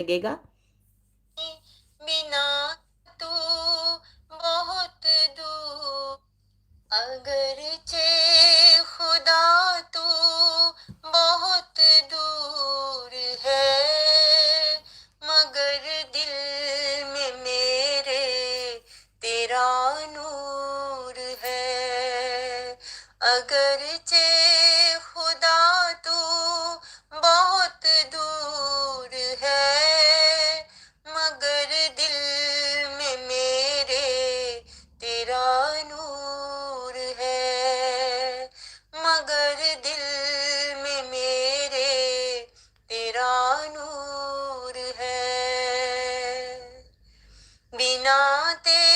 लगेगा। बिना तू बहुत दूर, अगरचे खुदा तू बहुत दूर है, मगर दिल में मेरे तेरा नूर है। अगरचे खुदा तू बहुत दूर है, मगर दिल में मेरे तेरा नूर है, मगर दिल में मेरे तेरा नूर है। बिना तेरे